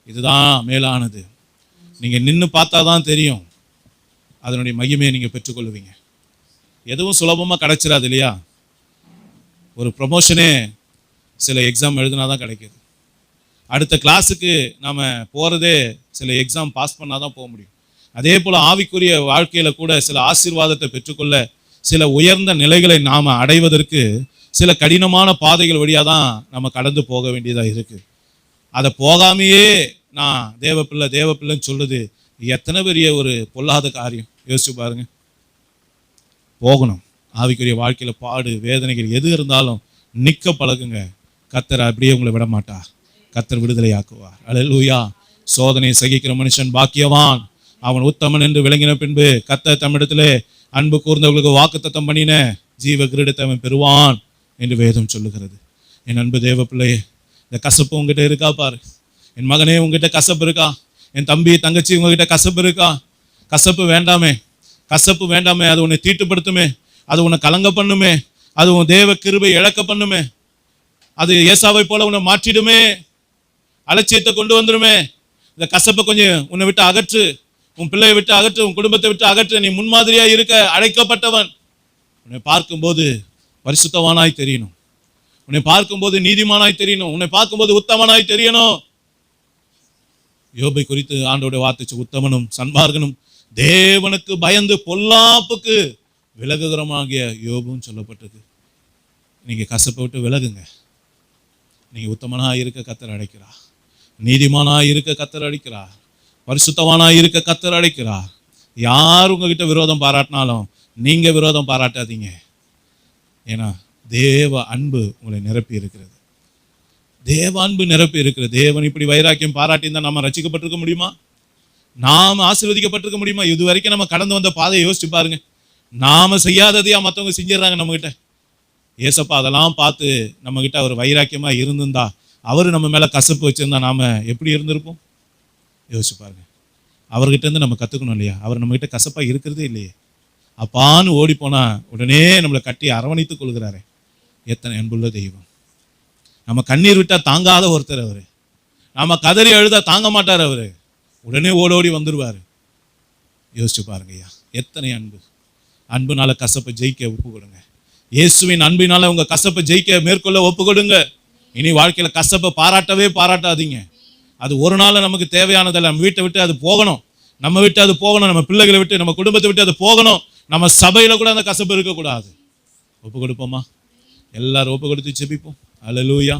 இதுதான் மேலானது. நீங்கள் நின்று பார்த்தா தான் தெரியும், அதனுடைய மகிமையை நீங்கள் பெற்றுக்கொள்வீங்க. எதுவும் சுலபமாக கிடைச்சிடாது இல்லையா? ஒரு ப்ரமோஷனே சில எக்ஸாம் எழுதினா தான் கிடைக்கிது. அடுத்த கிளாஸுக்கு நாம் போகிறதே சில எக்ஸாம் பாஸ் பண்ணால் தான் போக முடியும். அதே போல் ஆவிக்குரிய வாழ்க்கையில் கூட சில ஆசீர்வாதத்தை பெற்றுக்கொள்ள, சில உயர்ந்த நிலைகளை நாம் அடைவதற்கு சில கடினமான பாதைகள் வழியாக தான் நம்ம கடந்து போக வேண்டியதாக இருக்குது. அதை போகாமையே நான் தேவப்பிள்ளைன்னு சொல்லுது எத்தனை பெரிய ஒரு பொல்லாத காரியம். யோசிச்சு பாருங்க. போகணும். ஆவிக்குரிய வாழ்க்கையில் பாடு வேதனைகள் எது இருந்தாலும் நிற்க பழகுங்க. கர்த்தர் அப்படியே உங்களை விட மாட்டா. கர்த்தர் விடுதலை ஆக்குவார். அல்லேலூயா. சோதனையை சகிக்கிற மனுஷன் பாக்கியவான், அவன் உத்தமன் என்று விளங்கின பின்பு கர்த்தர் தம்மிடத்திலே அன்பு கூர்ந்தவர்களுக்கு வாக்குத்தத்தம் பண்ணின ஜீவ கிரீடத்தை அவன் பெறுவான் என்று வேதம் சொல்லுகிறது. என் அன்பு தேவ பிள்ளையே, இந்த கசப்பு உங்ககிட்ட இருக்கா பாரு. என் மகனே, உங்ககிட்ட கசப்பு இருக்கா? என் தம்பி தங்கச்சி, உங்ககிட்ட கசப்பு இருக்கா? கசப்பு வேண்டாமே, கசப்பு வேண்டாமே. அது உன்னை தீட்டுப்படுத்துமே, அது உன்னை கலங்க பண்ணுமே, அது உன் தேவ கிருபை இழக்க பண்ணுமே, அது ஏசாவை போல உன்னை மாற்றிடுமே, அலட்சியத்தை கொண்டு வந்துடுமே. இந்த கசப்பை கொஞ்சம் உன்னை விட்டு அகற்று, உன் பிள்ளையை விட்டு அகற்று, உன் குடும்பத்தை விட்டு அகற்று. நீ முன்மாதிரியா இருக்க அழைக்கப்பட்டவன். உன்னை பார்க்கும்போது பரிசுத்தவானாய் தெரியணும், உன்னை பார்க்கும்போது நீதிமானாய் தெரியணும், உன்னை பார்க்கும்போது உத்தமனாய் தெரியணும். யோபை குறித்து ஆண்டோட வார்த்தை, உத்தமனும் சன்மார்க்கனும் தேவனுக்கு பயந்து பொல்லாப்புக்கு விலகுகிறமாகிய யோபுன்னு சொல்லப்பட்டது. நீங்க கசப்பை விட்டு விலகுங்க. நீங்க உத்தமனாய் இருக்க கர்த்தர் அழைக்கிறார், நீதிமானாய் இருக்க கர்த்தர் அழைக்கிறார், பரிசுத்தவானாய் இருக்க கர்த்தர் அழைக்கிறார். யார் உங்ககிட்ட விரோதம் பாராட்டினாலும் நீங்க விரோதம் பாராட்டாதீங்க. ஏன்னா தேவ அன்பு உங்களை நிரப்பி இருக்கிறது. தேவ அன்பு நிரப்பி இருக்கிறது. தேவன் இப்படி வைராக்கியம் பாராட்டி இருந்தால் நம்ம ரசிக்கப்பட்டிருக்க முடியுமா? நாம் ஆசீர்வதிக்கப்பட்டிருக்க முடியுமா? இது வரைக்கும் நம்ம கடந்து வந்த பாதையை யோசிச்சு பாருங்க. நாம செய்யாததையா மற்றவங்க செஞ்சிடறாங்க நம்மகிட்ட. ஏசப்பா அதெல்லாம் பார்த்து நம்மகிட்ட அவர் வைராக்கியமா இருந்திருந்தா, அவரு நம்ம மேல கசப்பு வச்சிருந்தா நாம எப்படி இருந்திருப்போம்? யோசிச்சு பாருங்க. அவர்கிட்ட இருந்து நம்ம கத்துக்கணும் இல்லையா? அவர் நம்ம கிட்ட கசப்பா இருக்கிறதே இல்லையே. அப்பான்னு ஓடி போனா உடனே நம்மளை கட்டி அரவணைத்துக் கொள்கிறாரே, எத்தனை அன்புள்ள தெய்வம். நம்ம கண்ணீர் விட்டா தாங்காத ஒருத்தர் அவரு. நாம கதறி அழுதா தாங்க மாட்டார் அவரு, உடனே ஓடோடி வந்துருவாரு. யோசிச்சு பாருங்க ஐயா, எத்தனை அன்பு. அன்புனால கசப்பை ஜெயிக்க ஒப்பு கொடுங்க. இயேசுவின் அன்பினால உங்க கசப்பை ஜெயிக்க மேற்கொள்ள ஒப்பு கொடுங்க. இனி வாழ்க்கையில கசப்பை பாராட்டவே பாராட்டாதீங்க. அது ஒரு நாள் நமக்கு தேவையானதில்லை. நம்ம வீட்டை விட்டு அது போகணும், நம்ம விட்டு அது போகணும், நம்ம பிள்ளைகளை விட்டு நம்ம குடும்பத்தை விட்டு அது போகணும். நம்ம சபையில கூட அந்த கசப்பு இருக்கக்கூடாது. ஒப்பு கொடுப்போமா? எல்லாரும் ஒப்பு கொடுத்து ஜெபிப்போம். அல்லேலூயா.